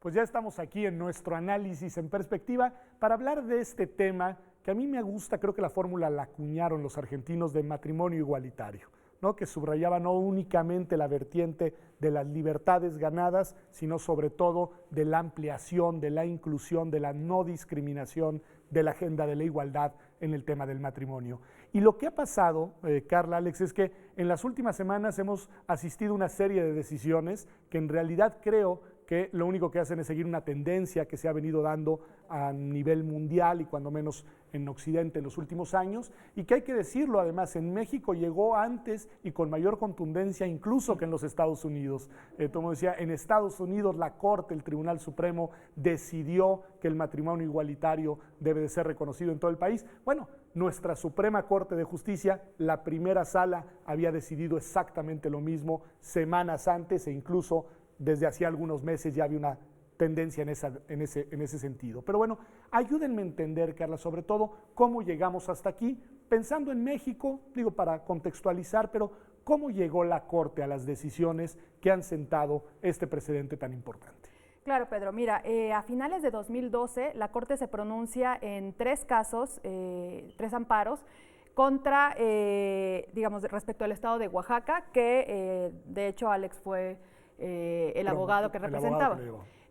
Pues ya estamos aquí en nuestro análisis en perspectiva para hablar de este tema que a mí me gusta, creo que la fórmula la acuñaron los argentinos de matrimonio igualitario, ¿no? Que subrayaba no únicamente la vertiente de las libertades ganadas, sino sobre todo de la ampliación, de la inclusión, de la no discriminación, de la agenda de la igualdad en el tema del matrimonio. Y lo que ha pasado, Carla, Alex, es que en las últimas semanas hemos asistido a una serie de decisiones que en realidad creo que lo único que hacen es seguir una tendencia que se ha venido dando a nivel mundial y cuando menos en Occidente en los últimos años, y que hay que decirlo además, en México llegó antes y con mayor contundencia incluso que en los Estados Unidos. Como decía, en Estados Unidos la Corte, el Tribunal Supremo, decidió que el matrimonio igualitario debe de ser reconocido en todo el país. Bueno, nuestra Suprema Corte de Justicia, la primera sala, había decidido exactamente lo mismo semanas antes e incluso desde hacía algunos meses ya había una tendencia en ese sentido. Pero bueno, ayúdenme a entender, Carla, sobre todo cómo llegamos hasta aquí, pensando en México, digo para contextualizar, pero cómo llegó la Corte a las decisiones que han sentado este precedente tan importante. Claro, Pedro. Mira, a finales de 2012 la Corte se pronuncia en 3 casos, 3 amparos, contra, digamos, respecto al estado de Oaxaca, que de hecho Alex fue el abogado que representaba.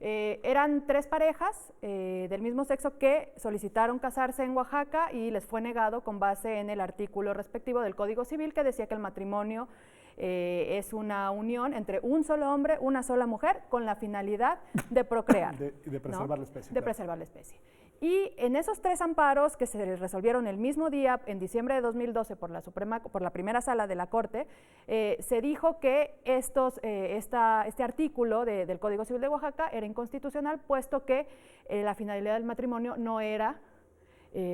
Eran 3 parejas del mismo sexo que solicitaron casarse en Oaxaca y les fue negado con base en el artículo respectivo del Código Civil que decía que el matrimonio es una unión entre un solo hombre, una sola mujer, con la finalidad de procrear. de preservar, ¿no?, la especie. De preservar la especie. Y en esos 3 amparos que se resolvieron el mismo día, en diciembre de 2012, por la primera sala de la Corte, se dijo que este artículo del Código Civil de Oaxaca era inconstitucional, puesto que la finalidad del matrimonio no era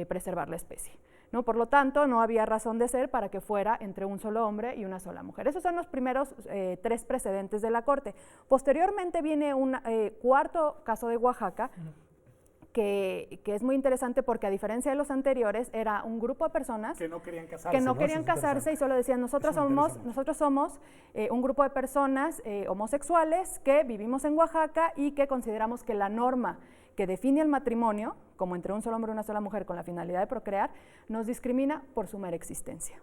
preservar la especie, ¿no? Por lo tanto, no había razón de ser para que fuera entre un solo hombre y una sola mujer. Esos son los primeros 3 precedentes de la Corte. Posteriormente viene un cuarto caso de Oaxaca, que es muy interesante porque a diferencia de los anteriores era un grupo de personas que no querían casarse, querían casarse y solo decían nosotros somos un grupo de personas homosexuales que vivimos en Oaxaca y que consideramos que la norma que define el matrimonio como entre un solo hombre y una sola mujer con la finalidad de procrear nos discrimina por su mera existencia,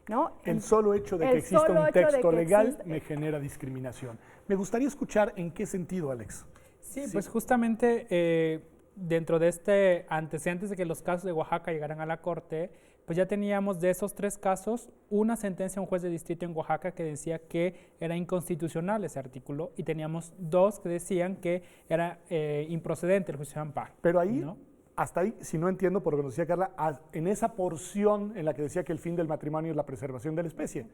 ¿no? El solo hecho de que exista un texto legal me genera discriminación. Me gustaría escuchar en qué sentido, Alex. Sí, pues justamente dentro de antecedentes de que los casos de Oaxaca llegaran a la Corte, pues ya teníamos de esos 3 casos una sentencia de un juez de distrito en Oaxaca que decía que era inconstitucional ese artículo y teníamos 2 que decían que era improcedente el juicio de amparo. Pero ahí, ¿no? Hasta ahí, si no entiendo por lo que nos decía Carla, en esa porción en la que decía que el fin del matrimonio es la preservación de la especie,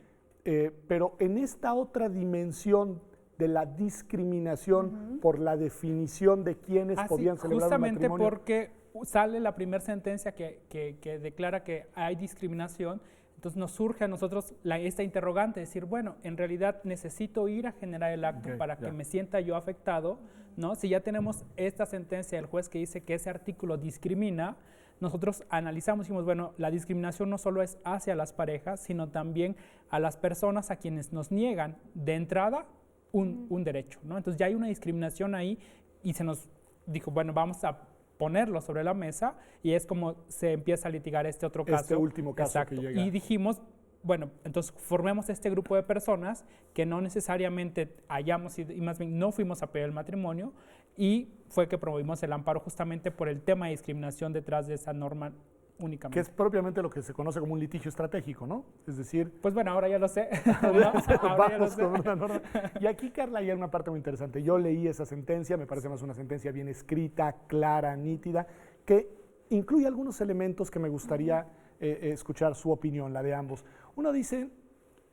pero en esta otra dimensión de la discriminación por la definición de quiénes podían celebrar un matrimonio. Justamente porque sale la primera sentencia que declara que hay discriminación, entonces nos surge a nosotros esta interrogante, decir, bueno, en realidad necesito ir a generar el acto para que me sienta yo afectado, ¿no? Si ya tenemos esta sentencia del juez que dice que ese artículo discrimina, nosotros analizamos y dijimos, bueno, la discriminación no solo es hacia las parejas, sino también a las personas a quienes nos niegan de entrada un derecho, ¿no? Entonces ya hay una discriminación ahí y se nos dijo, bueno, vamos a ponerlo sobre la mesa y es como se empieza a litigar este otro caso. Este último caso. Exacto. Que llega. Y dijimos, bueno, entonces formemos este grupo de personas que no necesariamente hayamos ido, y más bien no fuimos a pedir el matrimonio, y fue que promovimos el amparo justamente por el tema de discriminación detrás de esa norma únicamente. Que es propiamente lo que se conoce como un litigio estratégico, ¿no? Es decir... Pues bueno, ahora ya lo sé. Vamos con una norma. Y aquí, Carla, hay una parte muy interesante. Yo leí esa sentencia, me parece más una sentencia bien escrita, clara, nítida, que incluye algunos elementos que me gustaría escuchar su opinión, la de ambos. Uno dice,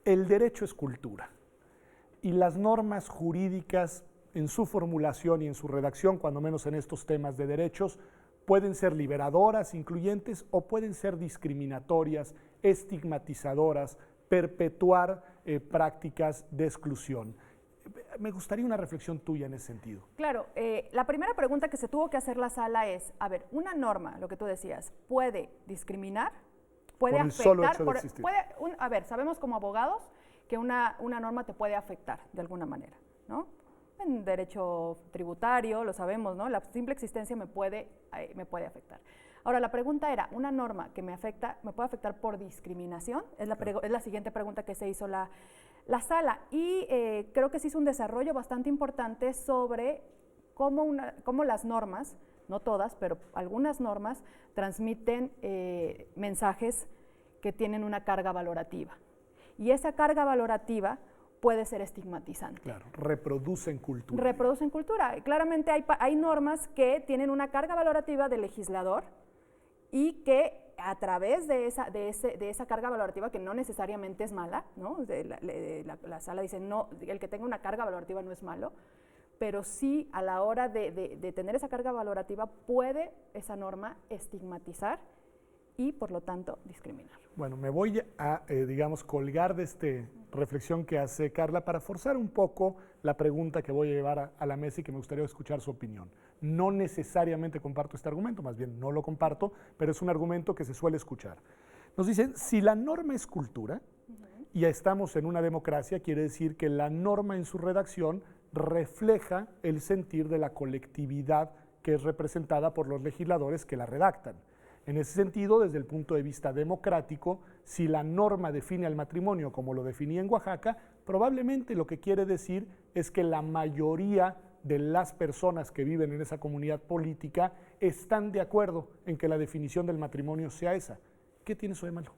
el derecho es cultura. Y las normas jurídicas en su formulación y en su redacción, cuando menos en estos temas de derechos, pueden ser liberadoras, incluyentes, o pueden ser discriminatorias, estigmatizadoras, perpetuar prácticas de exclusión. Me gustaría una reflexión tuya en ese sentido. Claro, la primera pregunta que se tuvo que hacer la sala es, a ver, una norma, lo que tú decías, ¿puede discriminar? ¿Puede afectar? Solo hecho de existir. A ver, sabemos como abogados que una norma te puede afectar de alguna manera, ¿no? en derecho tributario, lo sabemos, ¿no? La simple existencia me puede afectar. Ahora, la pregunta era, ¿una norma que me puede afectar por discriminación? Es la siguiente pregunta que se hizo la sala. Y creo que se hizo un desarrollo bastante importante sobre cómo las normas, no todas, pero algunas normas, transmiten mensajes que tienen una carga valorativa. Y esa carga valorativa puede ser estigmatizante. Claro, reproducen cultura. Reproducen cultura. Claramente hay normas que tienen una carga valorativa del legislador y que a través de esa carga valorativa, que no necesariamente es mala, ¿no? La sala dice, no, el que tenga una carga valorativa no es malo, pero sí a la hora de tener esa carga valorativa puede esa norma estigmatizar y por lo tanto discriminar. Bueno, me voy a, digamos, colgar de esta reflexión que hace Carla para forzar un poco la pregunta que voy a llevar a la mesa y que me gustaría escuchar su opinión. No necesariamente comparto este argumento, más bien no lo comparto, pero es un argumento que se suele escuchar. Nos dicen, si la norma es cultura y ya estamos en una democracia, quiere decir que la norma en su redacción refleja el sentir de la colectividad que es representada por los legisladores que la redactan. En ese sentido, desde el punto de vista democrático, si la norma define al matrimonio como lo definía en Oaxaca, probablemente lo que quiere decir es que la mayoría de las personas que viven en esa comunidad política están de acuerdo en que la definición del matrimonio sea esa. ¿Qué tiene eso de malo?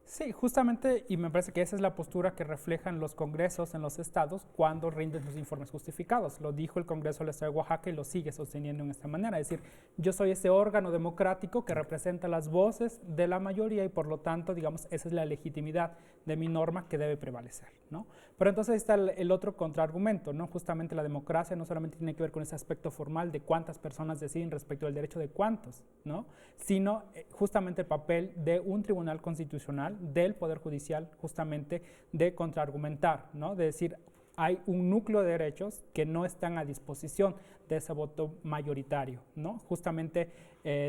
Sí, justamente, y me parece que esa es la postura que reflejan los congresos en los estados cuando rinden sus informes justificados. Lo dijo el Congreso del Estado de Oaxaca y lo sigue sosteniendo en esta manera. Es decir, yo soy ese órgano democrático que representa las voces de la mayoría y por lo tanto, digamos, esa es la legitimidad de mi norma que debe prevalecer, ¿no? Pero entonces está el otro contraargumento, ¿no? Justamente la democracia no solamente tiene que ver con ese aspecto formal de cuántas personas deciden respecto al derecho de cuántos, ¿no? Sino justamente el papel de un tribunal constitucional, del Poder Judicial, justamente de contraargumentar, ¿no? De decir, hay un núcleo de derechos que no están a disposición de ese voto mayoritario, ¿no? Justamente,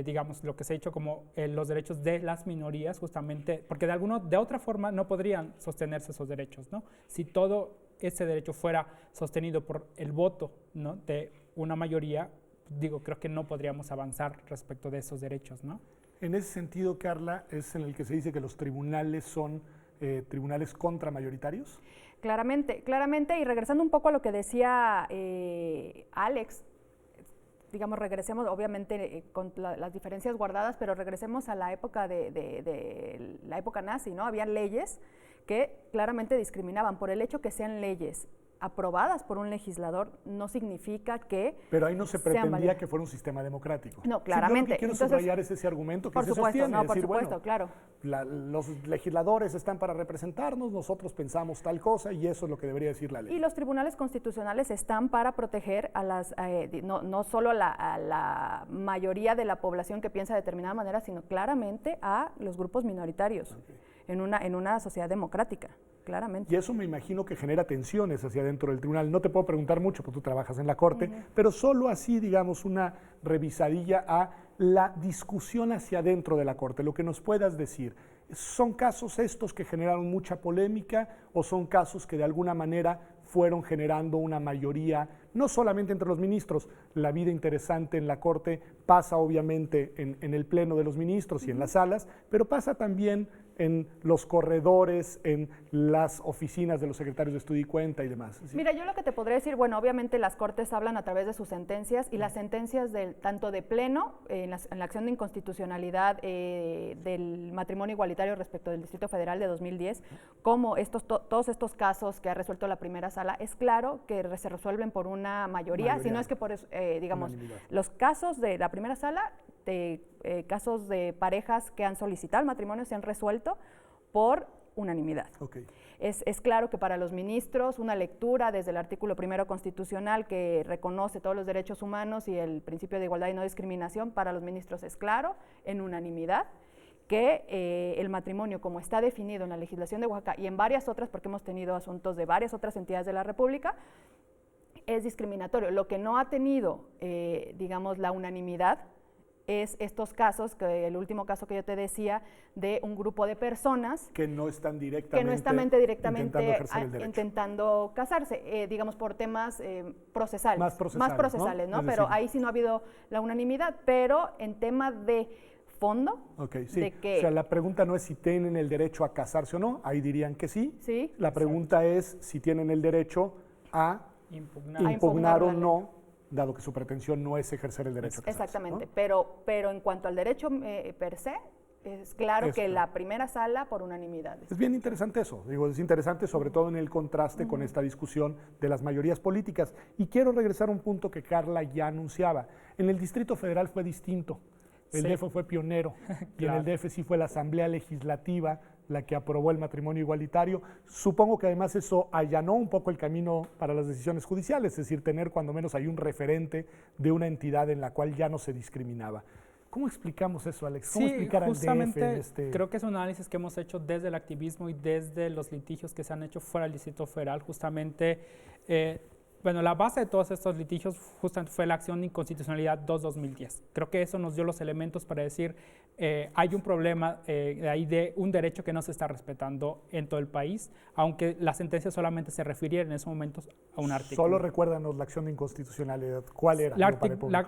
digamos, lo que se ha dicho como los derechos de las minorías, justamente, porque de otra forma no podrían sostenerse esos derechos, ¿no? Si todo ese derecho fuera sostenido por el voto, ¿no? De una mayoría, digo, creo que no podríamos avanzar respecto de esos derechos, ¿no? En ese sentido, Carla, es en el que se dice que los tribunales son tribunales contramayoritarios. Claramente, y regresando un poco a lo que decía Alex, digamos, regresemos obviamente con las diferencias guardadas, pero regresemos a la época de la época nazi, ¿no? Había leyes que claramente discriminaban. Por el hecho que sean leyes aprobadas por un legislador no significa que... Pero ahí no se pretendía que fuera un sistema democrático. No, claramente. Yo lo que quiero subrayar es ese argumento que por se supuesto, sostiene. no, por decir, supuesto, bueno, claro. Los legisladores están para representarnos, nosotros pensamos tal cosa y eso es lo que debería decir la ley. Y los tribunales constitucionales están para proteger a las, no solo a la mayoría de la población que piensa de determinada manera, sino claramente a los grupos minoritarios en una sociedad democrática. Claramente. Y eso me imagino que genera tensiones hacia dentro del tribunal. No te puedo preguntar mucho porque tú trabajas en la Corte, pero solo así, digamos, una revisadilla a la discusión hacia adentro de la Corte, lo que nos puedas decir. ¿Son casos estos que generaron mucha polémica o son casos que de alguna manera fueron generando una mayoría, no solamente entre los ministros? La vida interesante en la Corte pasa obviamente en el pleno de los ministros y en las salas, pero pasa también en los corredores, en las oficinas de los secretarios de estudio y cuenta y demás. ¿Sí? Mira, yo lo que te podría decir, bueno, obviamente las Cortes hablan a través de sus sentencias y las sentencias tanto de pleno, en la acción de inconstitucionalidad del matrimonio igualitario respecto del Distrito Federal de 2010, como todos estos casos que ha resuelto la primera sala, es claro que se resuelven por una mayoría, si no es que por, digamos, los casos de la primera sala, casos de parejas que han solicitado el matrimonio se han resuelto por unanimidad. Okay. Es claro que para los ministros una lectura desde el artículo 1 constitucional que reconoce todos los derechos humanos y el principio de igualdad y no discriminación, para los ministros es claro, en unanimidad, que el matrimonio, como está definido en la legislación de Oaxaca y en varias otras, porque hemos tenido asuntos de varias otras entidades de la República, es discriminatorio. Lo que no ha tenido, digamos, la unanimidad es estos casos, que el último caso que yo te decía, de un grupo de personas que no están directamente, intentando casarse, digamos por temas procesales, más procesales, ¿no? Es Pero decir, ahí sí no ha habido la unanimidad, pero en tema de fondo, sí. de que... O sea, la pregunta no es si tienen el derecho a casarse o no, ahí dirían que sí. Sí, la pregunta es si tienen el derecho a impugnar o no, dado que su pretensión no es ejercer el derecho a casarse. Exactamente, ¿no? pero en cuanto al derecho per se, es claro que la primera sala por unanimidad. Es bien interesante eso, digo, es interesante sobre todo en el contraste con esta discusión de las mayorías políticas. Y quiero regresar a un punto que Carla ya anunciaba. En el Distrito Federal fue distinto. El DF fue pionero y en el DF sí fue la Asamblea Legislativa la que aprobó el matrimonio igualitario. Supongo que además eso allanó un poco el camino para las decisiones judiciales, es decir, tener cuando menos ahí un referente de una entidad en la cual ya no se discriminaba. ¿Cómo explicamos eso, Alex? ¿Cómo explicar al DF en este...? Creo que es un análisis que hemos hecho desde el activismo y desde los litigios que se han hecho fuera del Distrito Federal. Justamente, bueno, la base de todos estos litigios justamente fue la acción de inconstitucionalidad 2-2010. Creo que eso nos dio los elementos para decir, hay un problema ahí de un derecho que no se está respetando en todo el país, aunque la sentencia solamente se refiriera en esos momentos a un artículo. Solo recuérdanos la acción de inconstitucionalidad. ¿Cuál era? La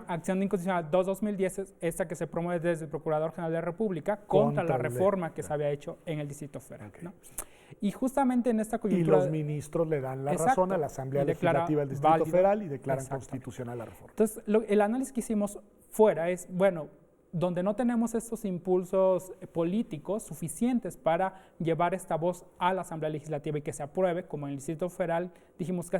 acción de inconstitucionalidad 2-2010 es esta que se promueve desde el Procurador General de la República contra la reforma que se había hecho en el Distrito Federal. ¿No? Y justamente en esta coyuntura... Y los ministros le dan la razón a la Asamblea Legislativa del Distrito Federal y declaran constitucional la reforma. Entonces, el análisis que hicimos fuera es, bueno, donde no tenemos estos impulsos políticos suficientes para llevar esta voz a la Asamblea Legislativa y que se apruebe, como en el Distrito Federal, dijimos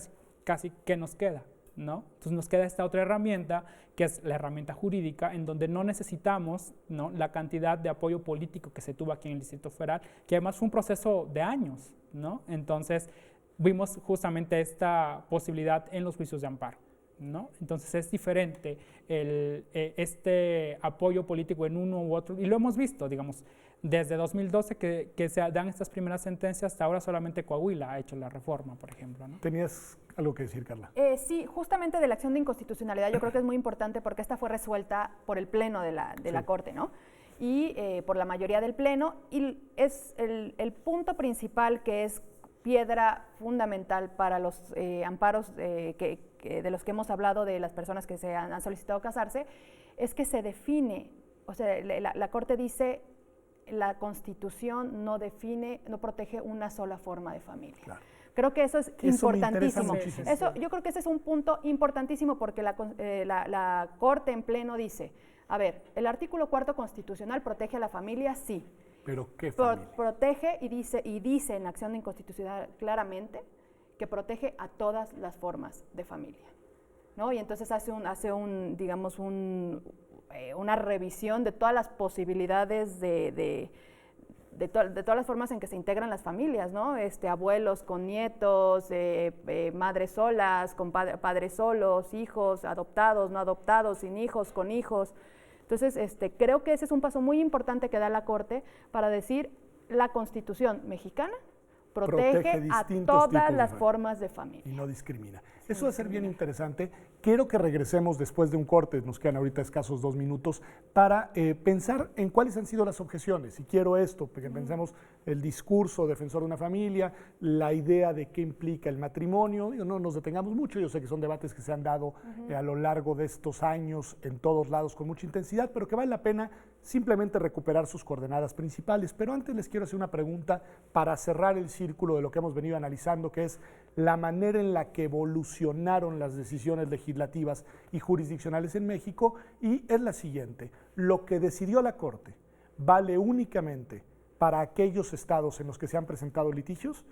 casi ¿qué nos queda? ¿No? Entonces nos queda esta otra herramienta, que es la herramienta jurídica, en donde no necesitamos, ¿no?, la cantidad de apoyo político que se tuvo aquí en el Distrito Federal, que además fue un proceso de años, ¿no? Entonces vimos justamente esta posibilidad en los juicios de amparo, ¿no? Entonces es diferente este apoyo político en uno u otro, y lo hemos visto, digamos, desde 2012 que se dan estas primeras sentencias, hasta ahora solamente Coahuila ha hecho la reforma, por ejemplo, ¿no? ¿Tenías algo que decir, Carla? Sí, justamente de la acción de inconstitucionalidad yo creo que es muy importante porque esta fue resuelta por el Pleno de la Corte, ¿no? Y por la mayoría del Pleno, y es el punto principal que es piedra fundamental para los amparos de los que hemos hablado de las personas que se han solicitado casarse, es que se define, o sea, la Corte dice, la Constitución no protege una sola forma de familia. Claro. Creo que eso es importantísimo. Yo creo que ese es un punto importantísimo porque la Corte en Pleno dice, a ver, el artículo 4 constitucional protege a la familia, sí. ¿Pero qué familia? Protege y dice en la acción de inconstitucionalidad claramente que protege a todas las formas de familia, ¿no? Y entonces hace una revisión de todas las posibilidades de todas las formas en que se integran las familias, ¿no? Abuelos con nietos, madres solas, con padres solos, hijos adoptados, no adoptados, sin hijos, con hijos. Entonces, creo que ese es un paso muy importante que da la Corte para decir la Constitución mexicana protege a todas las formas de familia. Y no discrimina. Eso va a ser bien interesante. Quiero que regresemos después de un corte, nos quedan ahorita escasos 2 minutos, para pensar en cuáles han sido las objeciones. Y quiero esto, porque pensemos el discurso defensor de una familia, la idea de qué implica el matrimonio. No nos detengamos mucho, yo sé que son debates que se han dado a lo largo de estos años en todos lados con mucha intensidad, pero que vale la pena simplemente recuperar sus coordenadas principales. Pero antes les quiero hacer una pregunta para cerrar el círculo de lo que hemos venido analizando, que es la manera en la que evolucionaron las decisiones legislativas y jurisdiccionales en México, y es la siguiente: lo que decidió la Corte vale únicamente para aquellos estados en los que se han presentado litigios,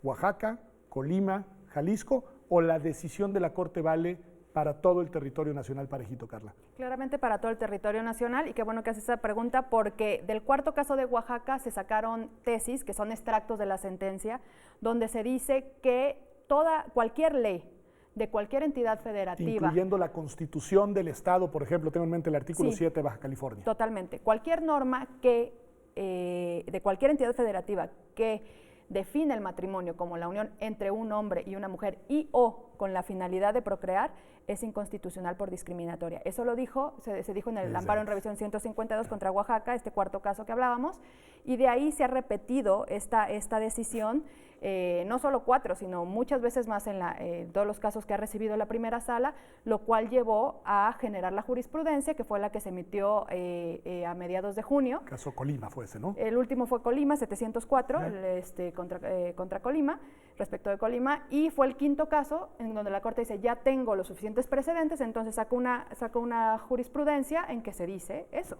Oaxaca, Colima, Jalisco, o la decisión de la Corte vale para todo el territorio nacional parejito, Carla. Claramente para todo el territorio nacional, y qué bueno que haces esa pregunta porque del cuarto caso de Oaxaca se sacaron tesis, que son extractos de la sentencia, donde se dice que cualquier ley de cualquier entidad federativa. Incluyendo la Constitución del Estado, por ejemplo, tengo en mente el artículo 7 de Baja California. Totalmente. Cualquier norma de cualquier entidad federativa que define el matrimonio como la unión entre un hombre y una mujer y o con la finalidad de procrear, es inconstitucional por discriminatoria. Eso lo dijo, se dijo en el amparo en revisión 152 contra Oaxaca, este cuarto caso que hablábamos, y de ahí se ha repetido esta decisión, no solo 4, sino muchas veces más en todos los casos que ha recibido la primera sala, lo cual llevó a generar la jurisprudencia, que fue la que se emitió a mediados de junio. El caso Colima fue ese, ¿no? El último fue Colima, 704, contra Colima, respecto de Colima, y fue el quinto caso en donde la Corte dice, ya tengo los suficientes precedentes, entonces saca una jurisprudencia en que se dice eso.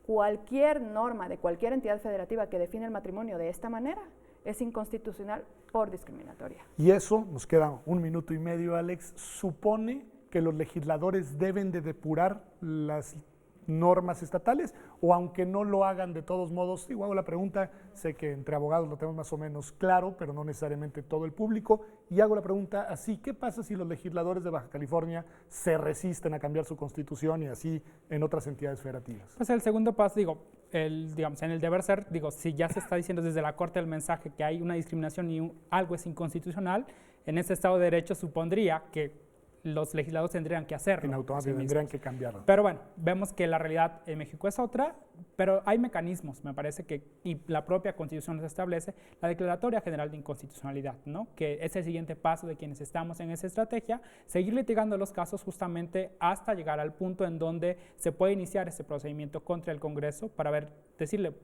Cualquier norma de cualquier entidad federativa que define el matrimonio de esta manera es inconstitucional por discriminatoria. Y eso, nos queda 1 minuto y medio, Alex, supone que los legisladores deben de depurar las normas estatales, o aunque no lo hagan de todos modos, digo, hago la pregunta, sé que entre abogados lo tenemos más o menos claro, pero no necesariamente todo el público, y hago la pregunta así, ¿qué pasa si los legisladores de Baja California se resisten a cambiar su constitución y así en otras entidades federativas? Pues el segundo paso, digamos, en el deber ser, si ya se está diciendo desde la Corte el mensaje que hay una discriminación y algo es inconstitucional, en ese Estado de Derecho supondría que los legisladores tendrían que hacerlo. En automático tendrían que cambiarlo. Pero bueno, vemos que la realidad en México es otra, pero hay mecanismos, me parece que, y la propia Constitución nos establece, la Declaratoria General de Inconstitucionalidad, ¿no? Que es el siguiente paso de quienes estamos en esa estrategia, seguir litigando los casos justamente hasta llegar al punto en donde se puede iniciar ese procedimiento contra el Congreso para decirle,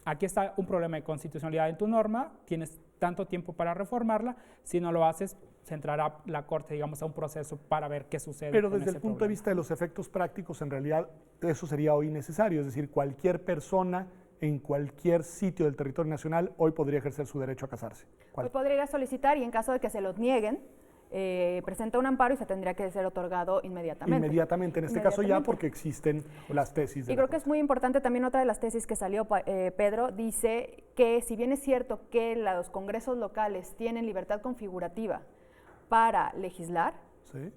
aquí está un problema de constitucionalidad en tu norma, tienes tanto tiempo para reformarla, si no lo haces, se entrará la Corte, digamos, a un proceso para ver qué sucede. Pero desde el punto de vista de los efectos prácticos, en realidad eso sería hoy necesario, es decir, cualquier persona en cualquier sitio del territorio nacional hoy podría ejercer su derecho a casarse. Hoy podría solicitar y en caso de que se los nieguen, presenta un amparo y se tendría que ser otorgado inmediatamente. Inmediatamente, en este caso ya porque existen las tesis. Y creo que es muy importante también otra de las tesis que salió, Pedro, dice que si bien es cierto que los congresos locales tienen libertad configurativa para legislar, ¿sí?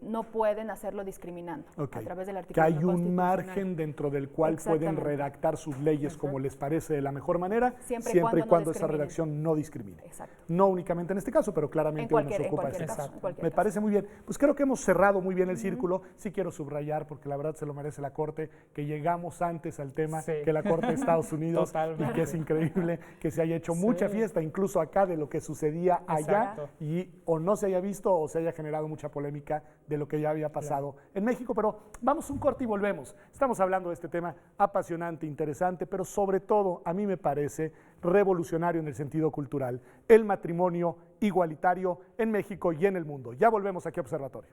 No pueden hacerlo discriminando a través del artículo. Que hay un margen dentro del cual pueden redactar sus leyes como les parece de la mejor manera, siempre y cuando esa redacción no discrimine. Exacto. No únicamente en este caso, pero claramente nos ocupa este caso. Me parece muy bien. Pues creo que hemos cerrado muy bien el círculo. Sí quiero subrayar, porque la verdad se lo merece la Corte, que llegamos antes al tema que la Corte de Estados Unidos y que es increíble que se haya hecho mucha fiesta, incluso acá, de lo que sucedía allá y o no se haya visto o se haya generado mucha polémica de lo que ya había pasado en México, pero vamos un corte y volvemos. Estamos hablando de este tema apasionante, interesante, pero sobre todo a mí me parece revolucionario en el sentido cultural, el matrimonio igualitario en México y en el mundo. Ya volvemos aquí a Observatorio.